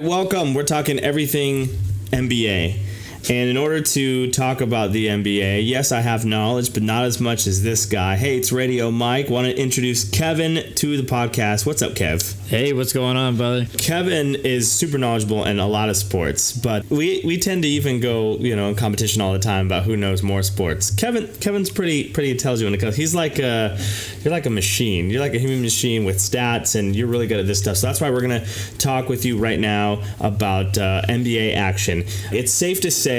Welcome. We're talking everything NBA. And in order to talk about the NBA, yes, I have knowledge, but not as much as this guy. Hey, it's Radio Mike. Want to introduce Kevin to the podcast. What's up, Kev? Hey, what's going on, brother? Kevin is super knowledgeable in a lot of sports, but we tend to even go, in competition all the time about who knows more sports. Kevin's pretty intelligent when it comes. He's like you're like a machine. You're like a human machine with stats, and you're really good at this stuff. So that's why we're gonna talk with you right now about NBA action. It's safe to say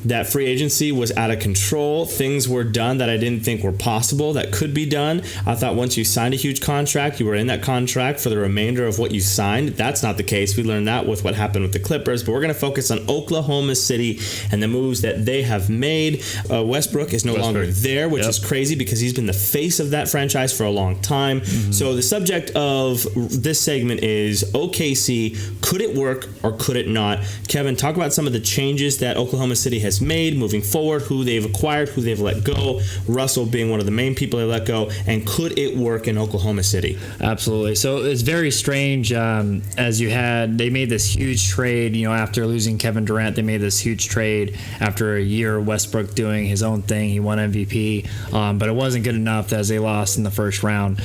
that free agency was out of control. Things were done that I didn't think were possible that could be done. I thought once you signed a huge contract, you were in that contract for the remainder of what you signed. That's not the case. We learned that with what happened with the Clippers, but we're going to focus on Oklahoma City and the moves that they have made. Westbrook is no longer there, which is crazy because he's been the face of that franchise for a long time. Mm-hmm. So the subject of this segment is OKC. Could it work or could it not? Kevin, talk about some of the changes that Oklahoma City has made moving forward, who they've acquired, who they've let go, Russell being one of the main people they let go, and could it work in Oklahoma City? Absolutely. So it's very strange they made this huge trade, after losing Kevin Durant, they made this huge trade after a year of Westbrook doing his own thing. He won MVP, but it wasn't good enough as they lost in the first round.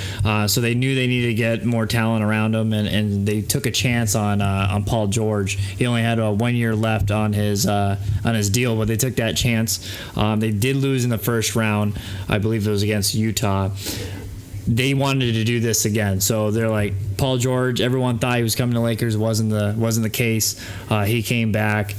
So they knew they needed to get more talent around him, and they took a chance on Paul Georg. He only had 1 year left on his deal, but they took that chance. They did lose in the first round. I believe it was against Utah. They wanted to do this again, so they're like, Paul Georg, everyone thought he was coming to Lakers. Wasn't the case. He came back.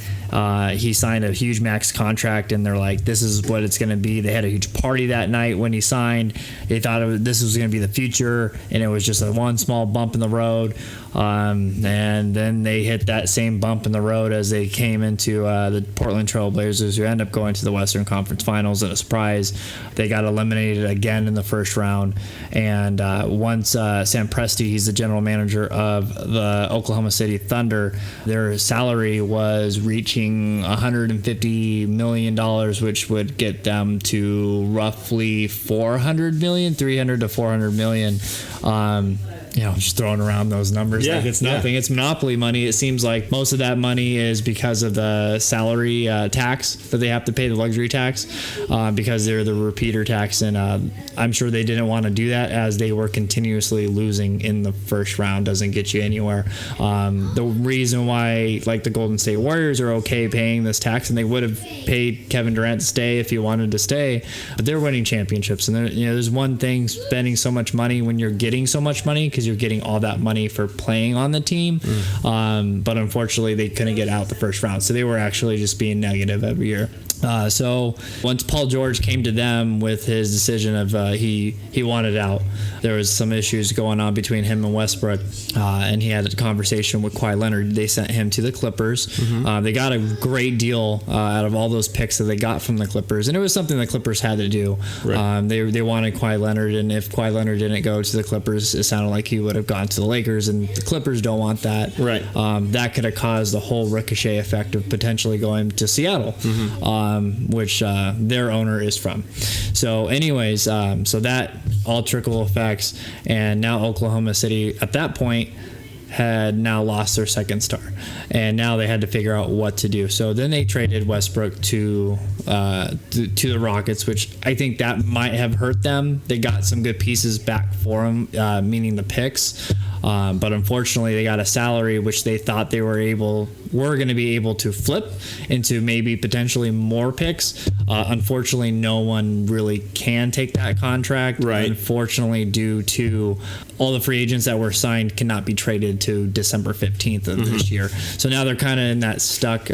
He signed a huge max contract, and they're like, this is what it's going to be. They had a huge party that night when he signed. They thought this was going to be the future, and it was just one small bump in the road. And then they hit that same bump in the road as they came into the Portland Trail Blazers, who end up going to the Western Conference Finals. And a surprise, they got eliminated again in the first round. And once Sam Presti, he's the general manager of the Oklahoma City Thunder, their salary was reaching $150 million, which would get them to roughly $300 to $400 million. Just throwing around those numbers like it's nothing. It's monopoly money. It seems like most of that money is because of the salary tax that they have to pay, the luxury tax, because they're the repeater tax. And I'm sure they didn't want to do that as they were continuously losing in the first round. Doesn't get you anywhere. The reason why, the Golden State Warriors are okay paying this tax, and they would have paid Kevin Durant to stay if he wanted to stay, but they're winning championships. And there's one thing, spending so much money when you're getting so much money, because you're getting all that money for playing on the team. But unfortunately, they couldn't get out the first round. So they were actually just being negative every year. So once Paul Georg came to them with his decision of he wanted out, there was some issues going on between him and Westbrook, and he had a conversation with Kawhi Leonard. They sent him to the Clippers. Mm-hmm. They got a great deal out of all those picks that they got from the Clippers, and it was something the Clippers had to do. Right. They wanted Kawhi Leonard, and if Kawhi Leonard didn't go to the Clippers, it sounded like he would have gone to the Lakers, and the Clippers don't want that. Right. That could have caused the whole ricochet effect of potentially going to Seattle. Mm-hmm. Which their owner is from. So anyways, so that all trickle effects, and now Oklahoma City at that point had now lost their second star, and now they had to figure out what to do. So then they traded Westbrook to the Rockets, which I think that might have hurt them. They got some good pieces back for them, meaning the picks. But unfortunately, they got a salary which they thought they were going to be able to flip into maybe potentially more picks. Unfortunately, no one really can take that contract. Right. Unfortunately, due to all the free agents that were signed cannot be traded to December 15th of this year. So now they're kind of in that stuck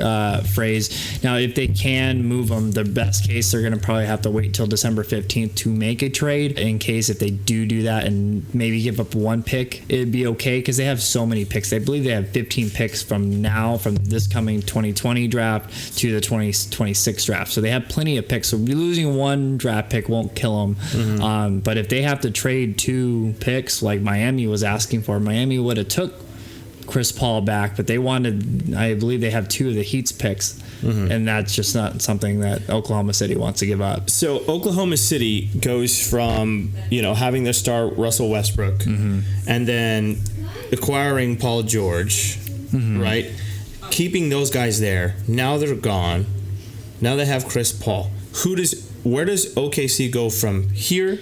phrase. Now, if they can move them, the best case, they're going to probably have to wait till December 15th to make a trade. In case if they do that and maybe give up one pick, it'd be okay, because they have so many picks. They believe they have 15 picks from this coming 2020 draft to the 2026 draft. So they have plenty of picks. So losing one draft pick won't kill them. Mm-hmm. But if they have to trade 2 picks like Miami was asking for, Miami would have took Chris Paul back, but they wanted, I believe they have 2 of the Heat's picks. Mm-hmm. And that's just not something that Oklahoma City wants to give up. So Oklahoma City goes from, having their star Russell Westbrook, mm-hmm. and then acquiring Paul Georg, right? Keeping those guys there. Now they're gone. Now they have Chris Paul. Where does OKC go from here?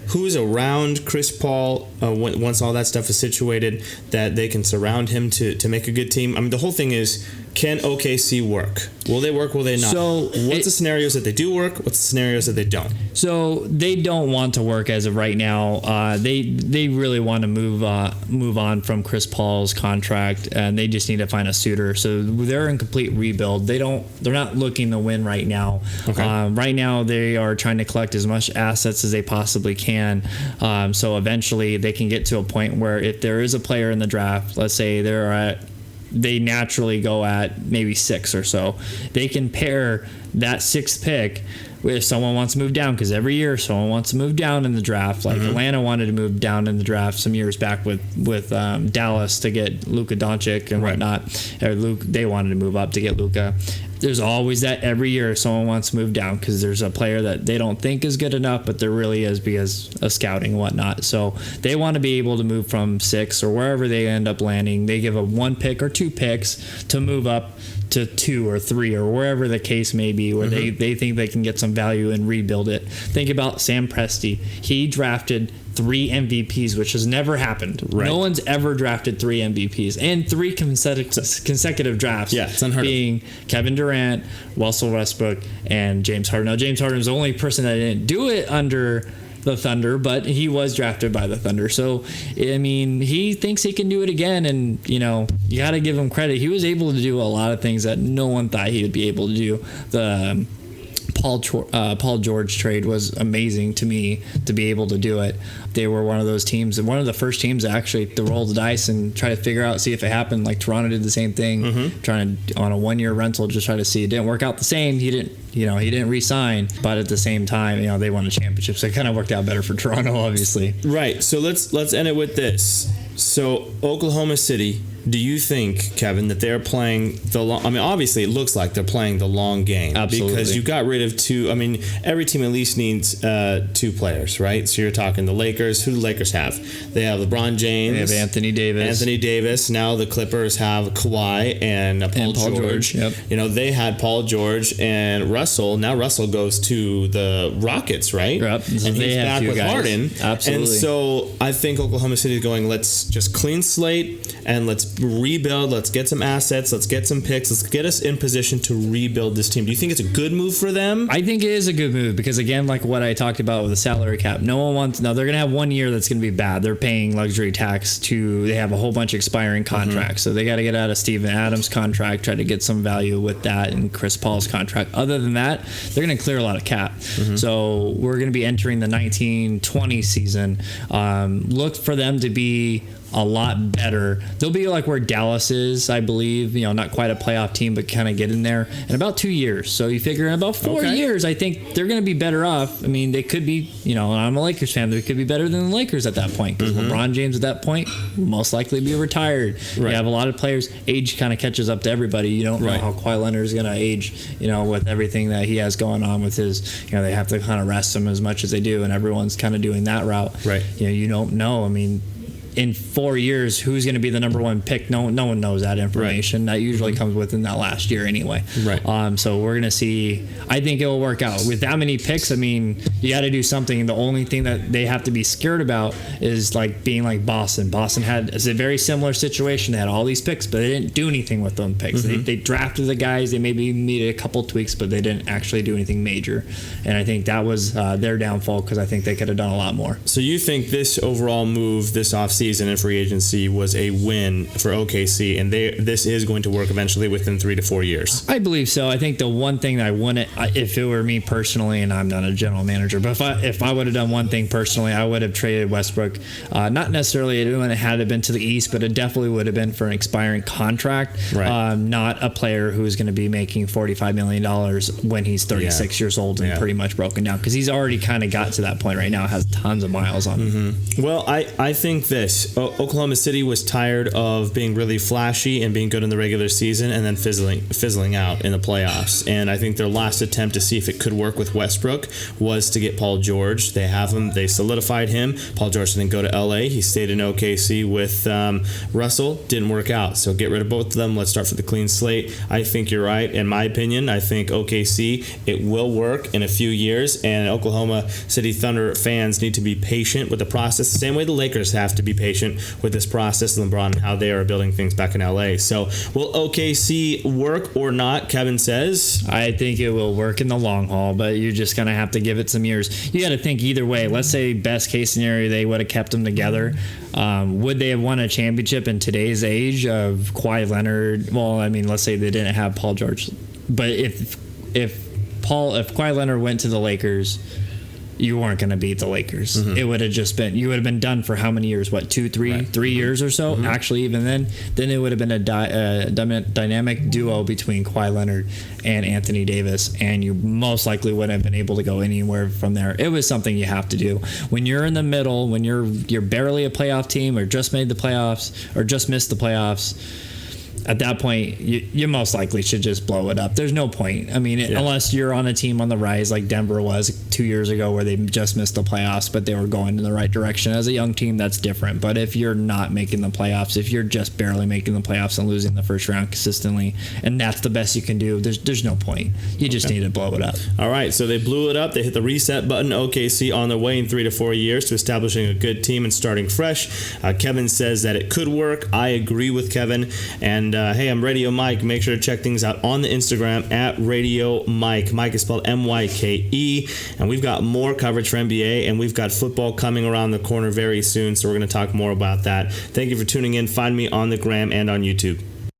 Who's around Chris Paul once all that stuff is situated that they can surround him to make a good team? I mean, the whole thing is, can OKC work? Will they work? Will they not? So what's the scenarios that they do work? What's the scenarios that they don't? So they don't want to work as of right now. They really want to move on from Chris Paul's contract, and they just need to find a suitor. So they're in complete rebuild. They're not looking to win right now. Okay. Right now they are trying to collect as much assets as they possibly can. So eventually they can get to a point where if there is a player in the draft, let's say they naturally go at maybe 6 or so, they can pair that 6th pick if someone wants to move down, because every year someone wants to move down in the draft. Like Atlanta wanted to move down in the draft some years back with Dallas to get Luka Doncic and whatnot. They wanted to move up to get Luka. There's always that every year someone wants to move down because there's a player that they don't think is good enough, but there really is because of scouting and whatnot. So they want to be able to move from 6 or wherever they end up landing. They give a 1 pick or 2 picks to move up to 2 or 3 or wherever the case may be, where they think they can get some value and rebuild it. Think about Sam Presti. He drafted 3 MVPs, which has never happened. Right. No one's ever drafted 3 MVPs and 3 consecutive drafts. Yeah, it's unheard being Kevin Durant, Russel Westbrook, and James Harden. Now, James Harden is the only person that didn't do it under the Thunder, but he was drafted by the Thunder. So, I mean, he thinks he can do it again, and, you know, you got to give him credit. He was able to do a lot of things that no one thought he would be able to do. The Paul George trade was amazing to me to be able to do it. They were one of those teams, one of the first teams actually to roll the dice and try to figure out, see if it happened. Like Toronto did the same thing, trying to on a 1-year rental, just try to see. It didn't work out the same. He didn't re-sign, but at the same time, you know, they won a championship, so it kind of worked out better for Toronto, obviously. Right. So let's end it with this. So Oklahoma City, do you think, Kevin, that they're playing the long? I mean, obviously, it looks like they're playing the long game. Absolutely. Because you got rid of 2. I mean, every team at least needs 2 players, right? So you're talking the Lakers. Who do the Lakers have? They have LeBron James. They have Anthony Davis. Now the Clippers have Kawhi and Paul George. Yep. You know, they had Paul George and Russell. Now Russell goes to the Rockets, right? Yep. So and he's back with Harden. Absolutely. And so I think Oklahoma City is going, let's just clean slate and let's rebuild. Let's get some assets. Let's get some picks. Let's get us in position to rebuild this team. Do you think it's a good move for them? I think it is a good move because, again, like what I talked about with the salary cap, no one wants. Now they're going to have 1 year that's going to be bad. They're paying luxury tax they have a whole bunch of expiring contracts. So they got to get out of Steven Adams' contract, try to get some value with that, and Chris Paul's contract. Other than that, they're going to clear a lot of cap. So we're going to be entering the 19-20 season. Look for them to be a lot better. They'll be like where Dallas is, I believe. You know, not quite a playoff team, but kind of get in there in about 2 years. So you figure in about 4 years, I think they're going to be better off. I mean, they could be, you know, and I'm a Lakers fan, they could be better than the Lakers at that point because LeBron James at that point will most likely be retired. Right. You have a lot of players. Age kind of catches up to everybody. You don't know how Kawhi Leonard is going to age, you know, with everything that he has going on with his, you know, they have to kind of rest him as much as they do, and everyone's kind of doing that route. Right. You know, you don't know. I mean, in 4 years, who's going to be the number 1 pick? No one knows that information. Right. That usually comes within that last year anyway. Right. So we're going to see. I think it will work out. With that many picks, I mean, you got to do something. The only thing that they have to be scared about is like being like Boston. Boston had a very similar situation. They had all these picks, but they didn't do anything with them picks. They drafted the guys. They maybe needed a couple tweaks, but they didn't actually do anything major. And I think that was their downfall because I think they could have done a lot more. So you think this overall move this offseason in free agency was a win for OKC, and this is going to work eventually within 3 to 4 years? I believe so. I think the one thing that I wouldn't, if it were me personally, and I'm not a general manager, but if I would have done one thing personally, I would have traded Westbrook. Not necessarily it wouldn't have been to the East, but it definitely would have been for an expiring contract. Right. Not a player who's going to be making $45 million when he's 36 years old and pretty much broken down, because he's already kind of got to that point right now, has tons of miles on him. Well, I think this. Oklahoma City was tired of being really flashy and being good in the regular season and then fizzling out in the playoffs. And I think their last attempt to see if it could work with Westbrook was to get Paul George. They have him. They solidified him. Paul George didn't go to LA. He stayed in OKC with Russell. Didn't work out. So get rid of both of them. Let's start for the clean slate. I think you're right. In my opinion, I think OKC, it will work in a few years. And Oklahoma City Thunder fans need to be patient with the process, the same way the Lakers have to be patient with this process, LeBron, and how they are building things back in LA. So will OKC work or not? Kevin says, I think it will work in the long haul, but you're just going to have to give it some years. You got to think either way. Let's say best case scenario, they would have kept them together. Would they have won a championship in today's age of Kawhi Leonard? Well, I mean, let's say they didn't have Paul George, but if Kawhi Leonard went to the Lakers, you weren't going to beat the Lakers. Mm-hmm. It would have just been, you would have been done for how many years? What, 2, 3, right. 3 years or so? Mm-hmm. Actually, even then it would have been a dynamic duo between Kawhi Leonard and Anthony Davis, and you most likely wouldn't have been able to go anywhere from there. It was something you have to do. When you're in the middle, when you're barely a playoff team or just made the playoffs or just missed the playoffs, at that point, you most likely should just blow it up. There's no point. I mean, unless you're on a team on the rise like Denver was 2 years ago where they just missed the playoffs, but they were going in the right direction. As a young team, that's different. But if you're not making the playoffs, if you're just barely making the playoffs and losing the first round consistently, and that's the best you can do, there's no point. You just need to blow it up. All right, so they blew it up. They hit the reset button. OKC on their way in 3 to 4 years to establishing a good team and starting fresh. Kevin says that it could work. I agree with Kevin. And hey, I'm Radio Myke. Make sure to check things out on the Instagram at Radio Myke. Myke is spelled M-Y-K-E. And we've got more coverage for NBA, and we've got football coming around the corner very soon, so we're going to talk more about that. Thank you for tuning in. Find me on the gram and on YouTube.